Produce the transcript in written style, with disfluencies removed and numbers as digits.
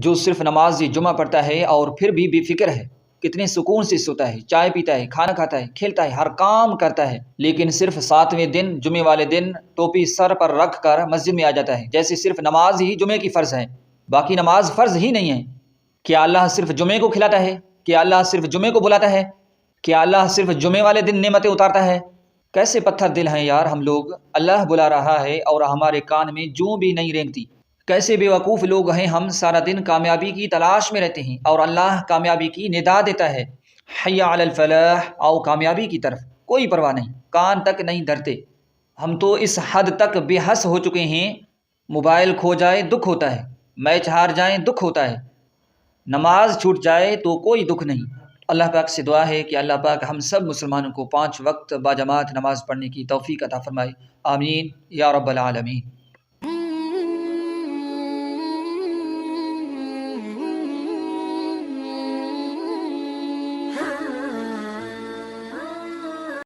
جو صرف نماز جمعہ پڑھتا ہے اور پھر بھی بے فکر ہے، کتنے سکون سے سوتا ہے، چائے پیتا ہے، کھانا کھاتا ہے، کھیلتا ہے، ہر کام کرتا ہے، لیکن صرف 7ویں دن جمعے والے دن ٹوپی سر پر رکھ کر مسجد میں آ جاتا ہے، جیسے صرف نماز ہی جمعے کی فرض ہے، باقی نماز فرض ہی نہیں ہے۔ کیا اللہ صرف جمعے کو کھلاتا ہے؟ کیا اللہ صرف جمعے کو بلاتا ہے؟ کیا اللہ صرف جمعے والے دن نعمتیں اتارتا ہے؟ کیسے پتھر دل ہیں یار ہم لوگ، اللہ بلا رہا ہے اور ہمارے کان میں جوں بھی نہیں رینگتی۔ کیسے بے وقوف لوگ ہیں ہم، سارا دن کامیابی کی تلاش میں رہتے ہیں اور اللہ کامیابی کی ندا دیتا ہے، حی علی الفلاح، آؤ کامیابی کی طرف، کوئی پرواہ نہیں، کان تک نہیں دھرتے۔ ہم تو اس حد تک بے حس ہو چکے ہیں، موبائل کھو جائے دکھ ہوتا ہے، میچ ہار جائیں دکھ ہوتا ہے، نماز چھوٹ جائے تو کوئی دکھ نہیں۔ اللہ پاک سے دعا ہے کہ اللہ پاک ہم سب مسلمانوں کو 5 وقت باجماعت نماز پڑھنے کی توفیق عطا فرمائے، آمین یا رب العالمین۔